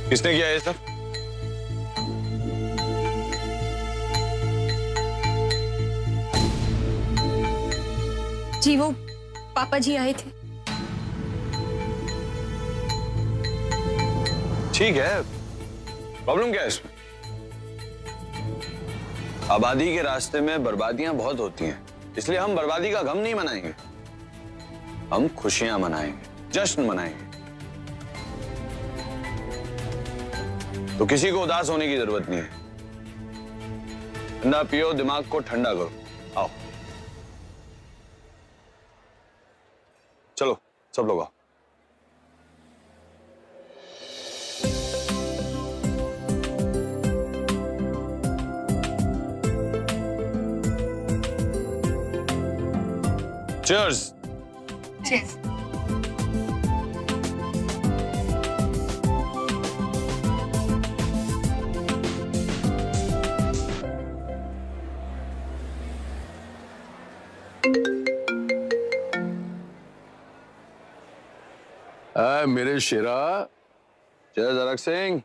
किसने किया ये सब? जी वो पापा जी आए थे। ठीक है, प्रॉब्लम क्या है इसमें? आबादी के रास्ते में बर्बादियां बहुत होती हैं, इसलिए हम बर्बादी का गम नहीं मनाएंगे, हम खुशियां मनाएंगे, जश्न मनाएंगे। तो किसी को उदास होने की जरूरत नहीं है। ठंडा पियो, दिमाग को ठंडा करो। आओ चलो सब लोग आओ। Cheers. Cheers. मेरे शेरा। चेयर्स अरक सिंह।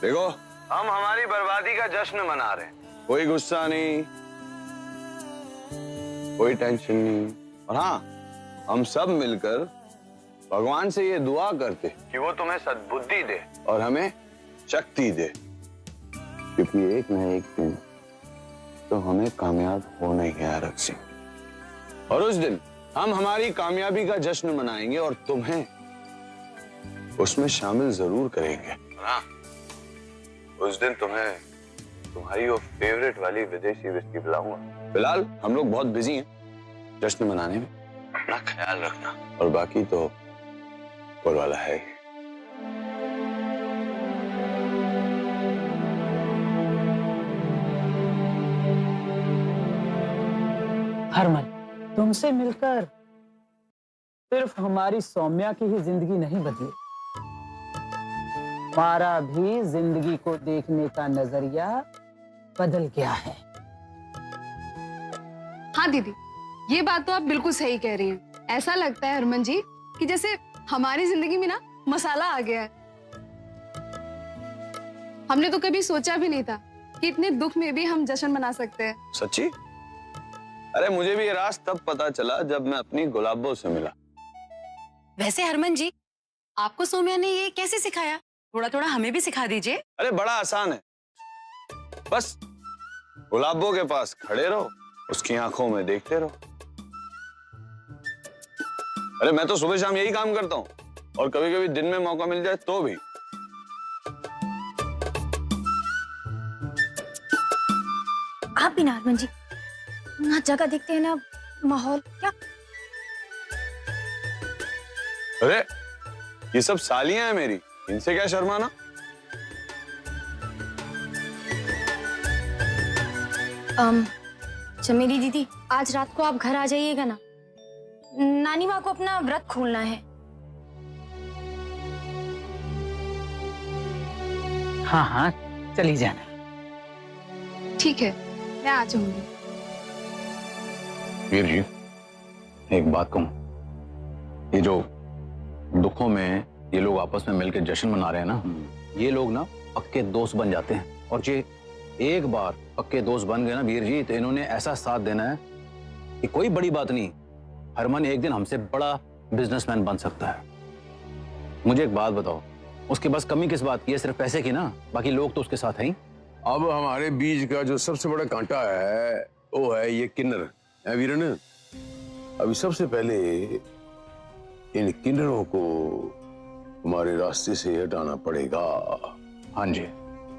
देखो, हम हमारी बर्बादी का जश्न मना रहे हैं। कोई गुस्सा नहीं, कोई टेंशन नहीं। और हाँ, हम सब मिलकर भगवान से ये दुआ करते कि वो तुम्हें सद्बुद्धि दे और हमें शक्ति दे, क्योंकि एक न एक दिन तो हमें कामयाब होना ही है अरक सिंह। और उस दिन हम हमारी कामयाबी का जश्न मनाएंगे और तुम्हें उसमें शामिल जरूर करेंगे। हाँ, उस दिन तुम्हें तुम्हारी वो फेवरेट वाली विदेशी विस्की पिलाऊंगा। फिलहाल हम लोग बहुत बिजी हैं जश्न मनाने में, अपना ख्याल रखना। और बाकी तो ऊपर वाला है। हरमन, तुमसे मिलकर सिर्फ हमारी सौम्या की ही जिंदगी नहीं बदली, हमारा भी जिंदगी को देखने का नजरिया बदल गया है। हाँ दीदी, ये बात तो आप बिल्कुल सही कह रही हैं। ऐसा लगता है हरमन जी कि जैसे हमारी जिंदगी में ना मसाला आ गया है। हमने तो कभी सोचा भी नहीं था कि इतने दुख में भी हम जश्न मना सकते हैं। सच्ची? अरे मुझे भी ये राज तब पता चला जब मैं अपनी गुलाबो से मिला। वैसे हरमन जी, आपको सौम्या ने ये कैसे सिखाया? थोड़ा थोड़ा हमें भी सिखा दीजिए। अरे बड़ा आसान है, बस गुलाबो के पास खड़े रहो, उसकी आंखों में देखते रहो। अरे मैं तो सुबह शाम यही काम करता हूँ, और कभी कभी दिन में मौका मिल जाए तो भी। आप भी ना हरमन जी, ना जगह देखते हैं ना माहौल। क्या अरे ये सब सालियां हैं मेरी, इनसे क्या शर्माना। चमेली दीदी, आज रात को आप घर आ जाइएगा ना, नानी माँ को अपना व्रत खोलना है। हाँ हाँ, चली जाना। ठीक है, मैं आ जाऊंगी। वीर जी, एक बात कहूं, ये जो दुखों में ये लोग आपस में मिलकर जश्न मना रहे हैं ना, ये लोग ना पक्के दोस्त बन जाते हैं। और ये एक बार पक्के दोस्त बन गए ना वीर जी, तो इन्होंने ऐसा साथ देना है कि कोई बड़ी बात नहीं, हरमन एक दिन हमसे बड़ा बिजनेसमैन बन सकता है। मुझे एक बात बताओ, उसके बस कमी किस बात की है? सिर्फ पैसे की ना, बाकी लोग तो उसके साथ हैं ही। अब हमारे बीच का जो सबसे बड़ा कांटा है वो है ये किन्नर है वीरन। अभी सबसे पहले इन किन्नरों को हमारे रास्ते से हटाना पड़ेगा। हाँ जी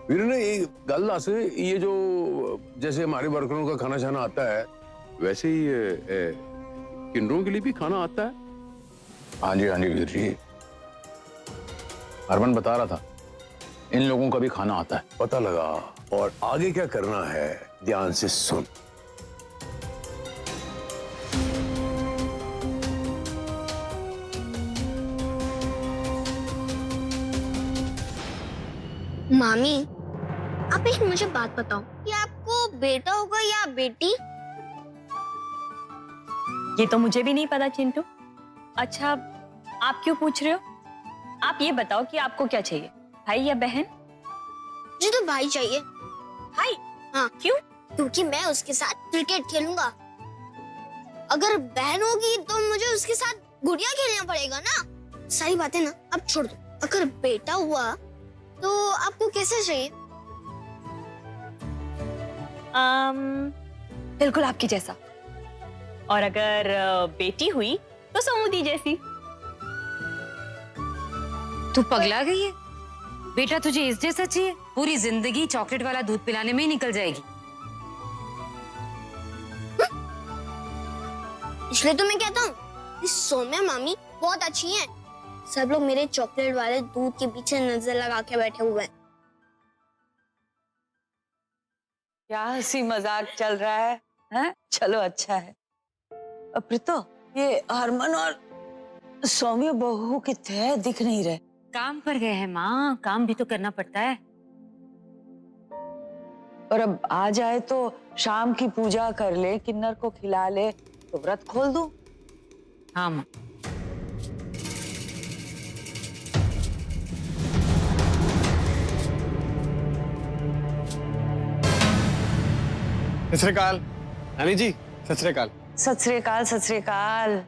वीरन, एक गल दस, ये जो जैसे हमारे वर्करों का खाना छाना आता है, वैसे ही किन्नरों के लिए भी खाना आता है? हाँ जी वीर जी, हरमन बता रहा था इन लोगों का भी खाना आता है। पता लगा। और आगे क्या करना है ध्यान से सुन। मामी, आप एक मुझे बात बताओ कि आपको बेटा होगा या बेटी? ये तो मुझे भी नहीं पता चिंटू। अच्छा, आप क्यों पूछ रहे हो? आप ये बताओ कि आपको क्या चाहिए, भाई या बहन? मुझे तो भाई चाहिए। भाई? हाँ। क्यों? क्योंकि मैं उसके साथ क्रिकेट खेलूंगा। अगर बहन होगी तो मुझे उसके साथ गुड़िया खेलना पड़ेगा ना। सारी बातें ना अब छोड़ दो। अगर बेटा हुआ तो आपको कैसा चाहिए? बिल्कुल आपकी जैसा। और अगर बेटी हुई तो समुदी जैसी। तू पगला गई है? बेटा तुझे इस जैसा चाहिए? पूरी जिंदगी चॉकलेट वाला दूध पिलाने में ही निकल जाएगी। इसलिए तो मैं कहता हूँ इस सौम्या मामी बहुत अच्छी हैं। सब लोग मेरे चॉकलेट वाले दूध के पीछे नजर लगा के बैठे हुए हैं। क्या हंसी मजाक चल रहा है, हैं? चलो अच्छा है। प्रीतो, ये हरमन और सौम्य बहू कितने हैं? दिख नहीं रहे। काम पर गए हैं माँ, काम भी तो करना पड़ता है। और अब आ जाए तो शाम की पूजा कर ले, किन्नर को खिला ले तो व्रत खोल दूं। हाँ माँ। सत श्री अकाल नानी जी। सत श्री अकाल। सत श्री अकाल, सत श्री अकाल।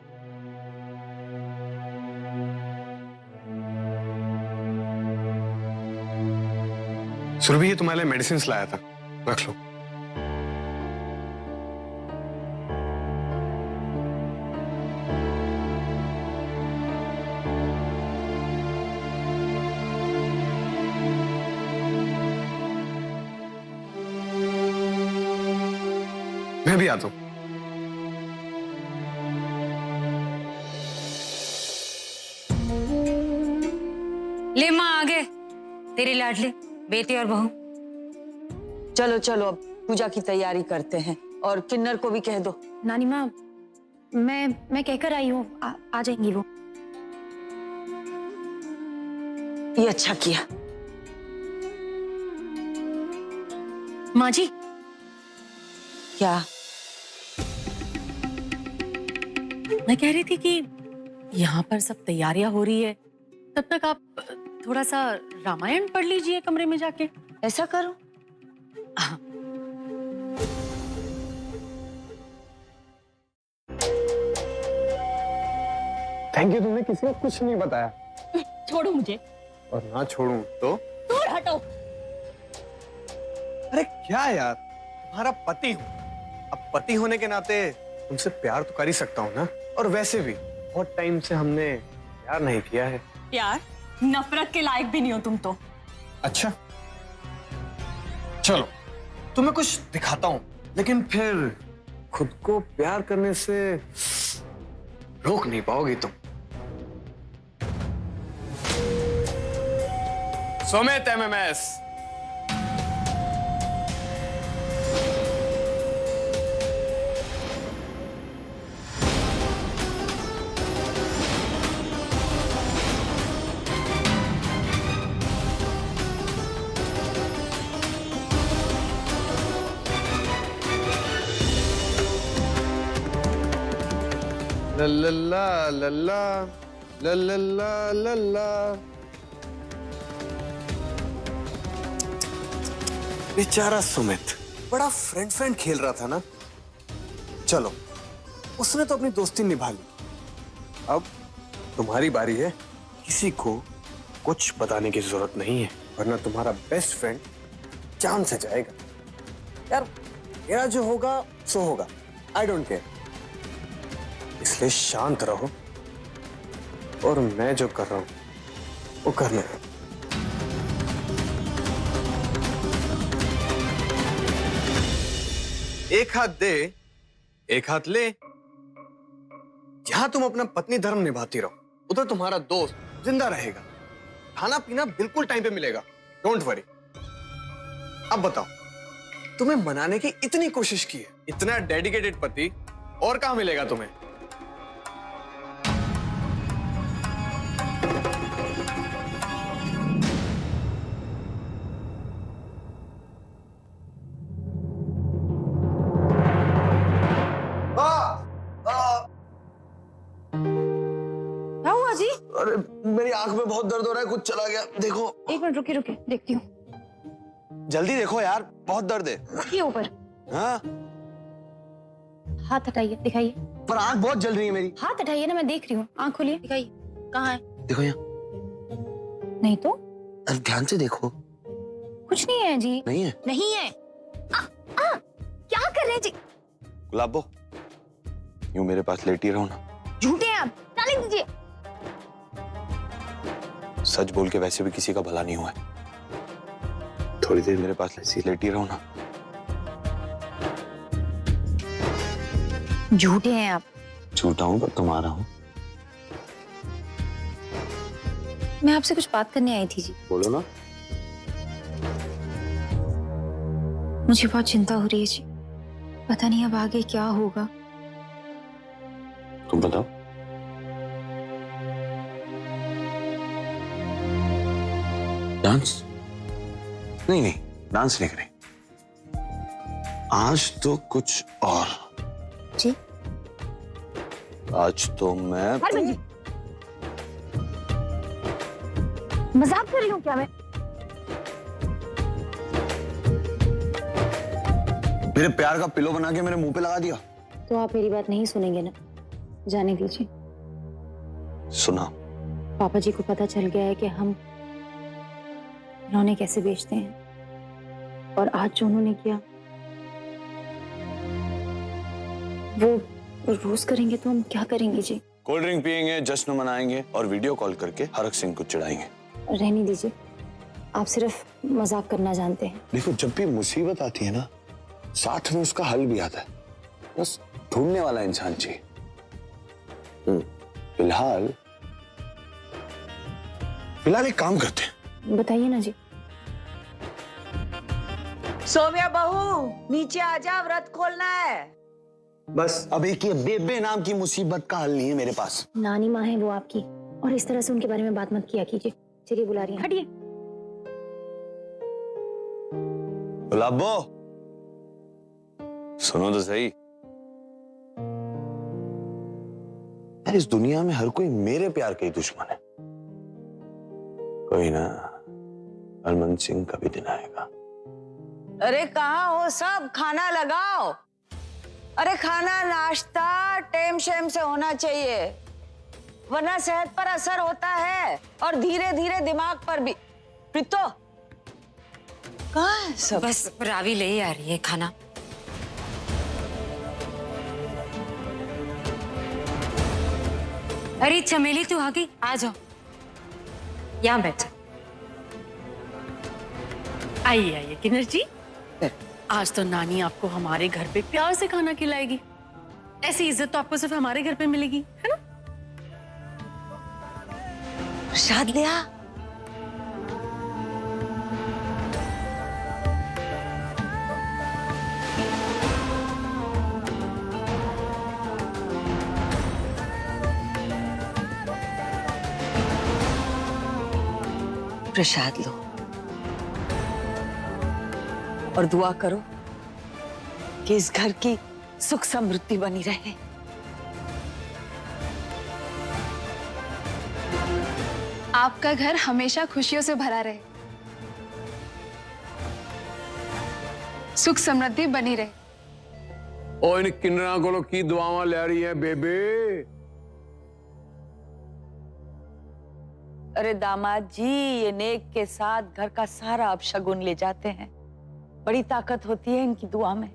सुरभि, ये तुम्हारे लिए मेडिसिन लाया था, रख लो। मैं भी आता हूं। ले माँ, आ गए तेरे लाडले बेटे और बहू। चलो चलो अब पूजा की तैयारी करते हैं, और किन्नर को भी कह दो। नानी माँ, मैं कहकर आई हूँ, आ जाएंगी वो। ये अच्छा किया। माँ जी। क्या? मैं कह रही थी कि यहाँ पर सब तैयारियां हो रही है, तब तक आप थोड़ा सा रामायण पढ़ लीजिए कमरे में जाके। ऐसा करो। थैंक यू, तुमने किसी को कुछ नहीं बताया। छोड़ो मुझे। और ना छोड़ूं तो? दूर हटो। अरे क्या यार, तुम्हारा पति हूं। अब पति होने के नाते तुमसे प्यार तो कर ही सकता हूं ना। और वैसे भी बहुत टाइम से हमने प्यार नहीं किया है। यार, नफरत के लायक भी नहीं हो तुम तो। अच्छा चलो, तुम्हें कुछ दिखाता हूं, लेकिन फिर खुद को प्यार करने से रोक नहीं पाओगी तुम। सुमित MMS। लल्ला लल्ला लल्ला लल्ला। बेचारा सुमित बड़ा फ्रेंड खेल रहा था ना। चलो, उसने तो अपनी दोस्ती निभा ली। अब तुम्हारी बारी है। किसी को कुछ बताने की जरूरत नहीं है, वरना तुम्हारा बेस्ट फ्रेंड जान से जाएगा। यार, मेरा जो होगा सो होगा, आई डोंट केयर। इसलिए शांत रहो और मैं जो कर रहा हूं वो करने दो। एक हाथ दे, एक हाथ ले। जहां तुम अपना पत्नी धर्म निभाती रहो, उधर तुम्हारा दोस्त जिंदा रहेगा। खाना पीना बिल्कुल टाइम पे मिलेगा, डोंट वरी। अब बताओ, तुम्हें मनाने की इतनी कोशिश की है, इतना डेडिकेटेड पति और कहां मिलेगा तुम्हें? क्या हुआ जी? अरे मेरी आंख में बहुत दर्द हो रहा है, कुछ चला गया, देखो। एक मिनट रुकिए रुकिए, देखती हूँ। जल्दी देखो यार, बहुत दर्द है। ये ऊपर। हाँ? हाथ हटाइए, दिखाइए। पर आंख बहुत जल रही है मेरी। हाथ हटाइए ना, मैं देख रही हूँ। आंख खोलिए, दिखाइए। कहाँ है? देखो यहाँ। नहीं तो? अरे ध्यान से देखो। कुछ नहीं है जी। नहीं है? नहीं है। क्या कर रहे हैं जी? गुलाबो, यूं मेरे पास लेटी रहो ना। झूठे हैं आप, डाले दीजिए। सच बोल के वैसे भी किसी का भला नहीं हुआ है। थोड़ी देर मेरे पास ऐसी लेटी रहो ना। झूठे हैं आप। झूठा हूं पर तुम्हारा हूं। मैं आपसे कुछ बात करने आई थी जी। बोलो ना। मुझे बहुत चिंता हो रही है जी, पता नहीं अब आगे क्या होगा। तुम बताओ। डांस? नहीं नहीं, डांस नहीं करें। आज तो कुछ और। जी? आज तो मैं मजाक कर रही हूँ क्या मैं? मेरे प्यार का पिलो बना के मेरे मुंह पे लगा दिया। तो आप मेरी बात नहीं सुनेंगे ना? जाने दीजिए। सुना। पापा जी को पता चल गया है कि हम खिलौने कैसे बेचते हैं, और आज जो उन्होंने किया वो रोज करेंगे तो हम क्या करेंगे जी? कोल्ड ड्रिंक पियेंगे, जश्न मनाएंगे और वीडियो कॉल करके हरक सिंह को चिढ़ाएंगे। रहने दीजिए, आप सिर्फ मजाक करना जानते हैं। देखो, जब भी मुसीबत आती है ना, साथ में उसका हल भी आता है। बस ढूंढने वाला इंसान चाहिए। फिलहाल एक काम करते हैं। बताइए ना जी। सौम्या बहू, नीचे आजा, व्रत खोलना है। बस अब एक ये बेबे नाम की मुसीबत का हल नहीं है मेरे पास। नानी माँ है वो आपकी, और इस तरह से उनके बारे में बात मत किया कीजिए। चलिए, बुला रही हैं। हटिए। गुलाबो, सुनो तो सही। यार, इस दुनिया में हर कोई मेरे प्यार का ही दुश्मन है। कोई ना, हरमन सिंह का भी दिन आएगा। अरे कहाँ हो सब? खाना लगाओ। अरे खाना नाश्ता टेम शेम से होना चाहिए, वरना सेहत पर असर होता है और धीरे धीरे दिमाग पर भी। प्रीतो, कहाँ है सब? बस रावी ले ही आ रही है खाना। अरे चमेली, तू आ गई? आ जाओ, यहाँ बैठ। आइए आइए किन्नर जी, आज तो नानी आपको हमारे घर पे प्यार से खाना खिलाएगी। ऐसी इज्जत तो आपको सिर्फ हमारे घर पे मिलेगी, है ना? प्रसाद लिया। प्रसाद लो और दुआ करो कि इस घर की सुख समृद्धि बनी रहे। आपका घर हमेशा खुशियों से भरा रहे, सुख समृद्धि बनी रहे। ओ इन किन्नरा कोलों की दुआवां ले रही है बेबे। अरे दामाद जी, ये नेक के साथ घर का सारा अपशगुन ले जाते हैं। बड़ी ताकत होती है इनकी दुआ में।